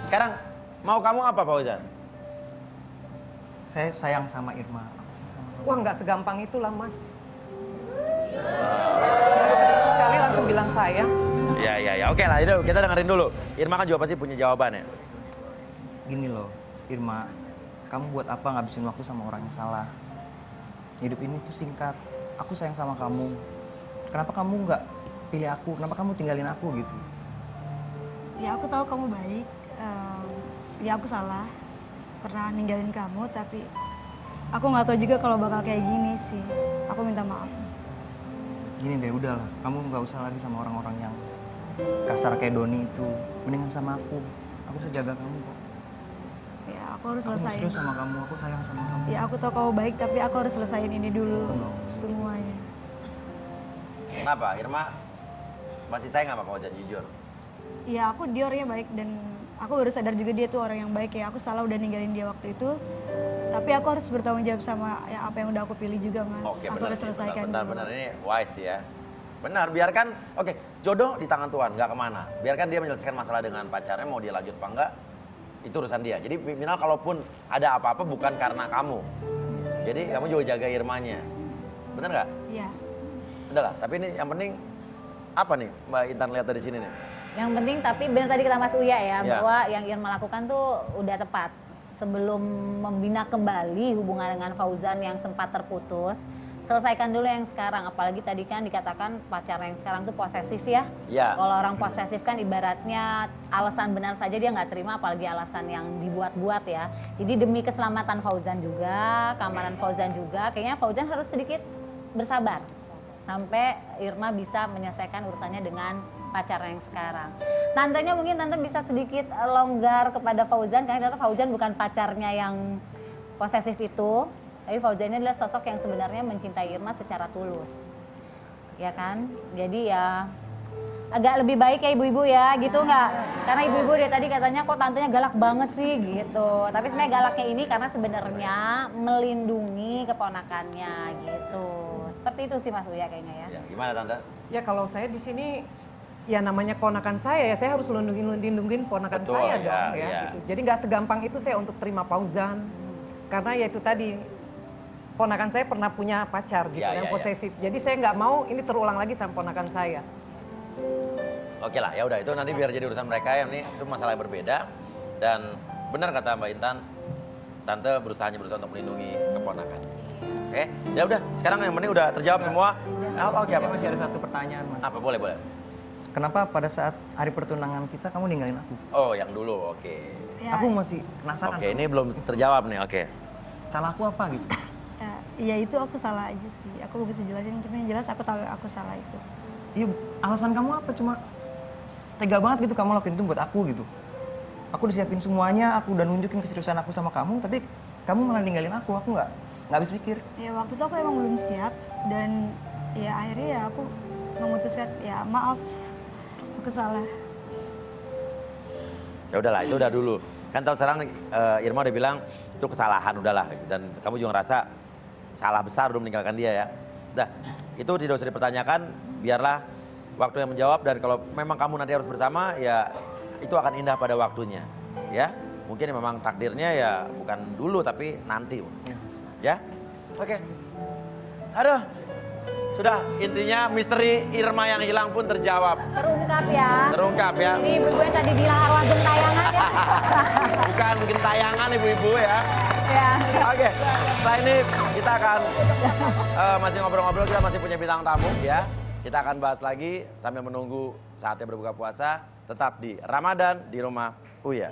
Sekarang mau kamu apa Fauzan? Saya sayang sama Irma. Aku sayang sama kamu. Wah, nggak segampang itulah, Mas. Sekali langsung bilang sayang. Ya. Oke lah, itu kita dengerin dulu. Irma kan juga pasti punya jawabannya. Gini loh, Irma, kamu buat apa ngabisin waktu sama orang yang salah? Hidup ini tuh singkat. Aku sayang sama kamu. Kenapa kamu nggak pilih aku? Kenapa kamu tinggalin aku gitu? Ya aku tahu kamu baik. Ya aku salah. Pernah ninggalin kamu, tapi aku nggak tahu juga kalau bakal kayak gini sih. Aku minta maaf. Gini deh, udahlah. Kamu nggak usah lagi sama orang-orang yang kasar kayak Doni itu. Mendingan sama aku. Aku bisa jaga kamu kok. Ya aku harus Aku mau selesaiin. serius sama kamu. Aku sayang sama kamu. Ya aku tahu kamu baik, tapi aku harus selesaiin ini dulu. No. Semuanya. Kenapa? Irma masih sayang sama Fauzan, jujur? Ya aku dia orangnya baik dan aku baru sadar juga dia tuh orang yang baik ya. Aku salah udah ninggalin dia waktu itu. Tapi aku harus bertanggung jawab sama ya, apa yang udah aku pilih juga, Mas. Oke, aku benar harus sih, selesaikan dulu. benar ini wise ya. Benar, biarkan, oke, jodoh di tangan Tuhan, nggak kemana. Biarkan dia menyelesaikan masalah dengan pacarnya, mau dia lanjut apa enggak, itu urusan dia. Jadi minimal kalaupun ada apa-apa bukan karena kamu. Jadi kamu juga jaga Irmanya. Bener nggak? Iya. Udah lah, tapi ini yang penting apa nih Mbak Intan lihat dari sini nih? Yang penting tapi benar tadi kata Mas Uya ya, Ya. bahwa yang Irma lakukan tuh udah tepat. Sebelum membina kembali hubungan dengan Fauzan yang sempat terputus, selesaikan dulu yang sekarang. Apalagi tadi kan dikatakan pacar yang sekarang tuh posesif ya. Ya. Kalau orang posesif kan ibaratnya alasan benar saja dia nggak terima, apalagi alasan yang dibuat-buat ya. Jadi demi keselamatan Fauzan juga, keamanan Fauzan juga, kayaknya Fauzan harus sedikit bersabar. Sampai Irma bisa menyelesaikan urusannya dengan pacar yang sekarang. Tantenya mungkin tante bisa sedikit longgar kepada Fauzan, karena ternyata Fauzan bukan pacarnya yang posesif itu. Tapi Fauzan ini adalah sosok yang sebenarnya mencintai Irma secara tulus. Ya kan? Jadi ya agak lebih baik ya ibu-ibu ya, gitu nggak? Karena ibu-ibu dari tadi katanya kok tantenya galak banget sih gitu. Tapi sebenarnya galaknya ini karena sebenarnya melindungi keponakannya gitu. Seperti itu sih Mas Uya kayaknya ya. Ya, gimana Tante? Ya kalau saya di sini ya namanya ponakan saya ya, saya harus lindungin ponakan Betul, saya ya, dong ya. ya. Gitu. Jadi nggak segampang itu saya untuk terima Fauzan. Karena ya itu tadi ponakan saya pernah punya pacar gitu Ya, yang ya, ya. posesif. Jadi saya nggak mau ini terulang lagi sama ponakan saya. Oke lah, ya udah itu nanti biar jadi urusan mereka ya, ini itu masalah yang berbeda. Dan benar kata Mbak Intan, Tante berusaha untuk melindungi keponakannya. Oke, ya udah. Sekarang yang penting udah terjawab semua. Oke, apa? Masih ada satu pertanyaan, Mas. Apa boleh? Kenapa pada saat hari pertunangan kita kamu ninggalin aku? Oh, yang dulu, oke. Ya, Aku masih penasaran. Oke, ini belum terjawab nih, oke. Salah aku apa gitu? ya itu aku salah aja sih. Aku gak bisa jelasin, cuma yang jelas aku tahu aku salah itu. Iya, alasan kamu apa? Cuma tega banget gitu kamu lakuin itu buat aku gitu. Aku udah siapin semuanya, aku udah nunjukin keseriusan aku sama kamu, tapi kamu malah ninggalin aku nggak habis pikir. Ya waktu itu aku emang belum siap dan ya akhirnya ya aku memutuskan ya maaf, aku salah. Ya udahlah, itu udah dulu. Kan tahu sekarang Irma udah bilang itu kesalahan udahlah, dan kamu juga ngerasa salah besar udah meninggalkan dia ya. Udah, itu tidak usah dipertanyakan, biarlah waktu yang menjawab, dan kalau memang kamu nanti harus bersama ya itu akan indah pada waktunya. Ya, mungkin memang takdirnya ya bukan dulu tapi nanti. Ya. Oke. Aduh. Sudah, intinya misteri Irma yang hilang pun terjawab. Terungkap ya. Terungkap ya. Ini ibu-ibu yang tadi bilang arwah gentayangan ya. Bukan bikin tayangan ibu-ibu ya. Ya. Oke, setelah ini kita akan masih ngobrol-ngobrol, kita masih punya bintang tamu ya. Kita akan bahas lagi sambil menunggu saatnya berbuka puasa. Tetap di Ramadan di rumah Uya.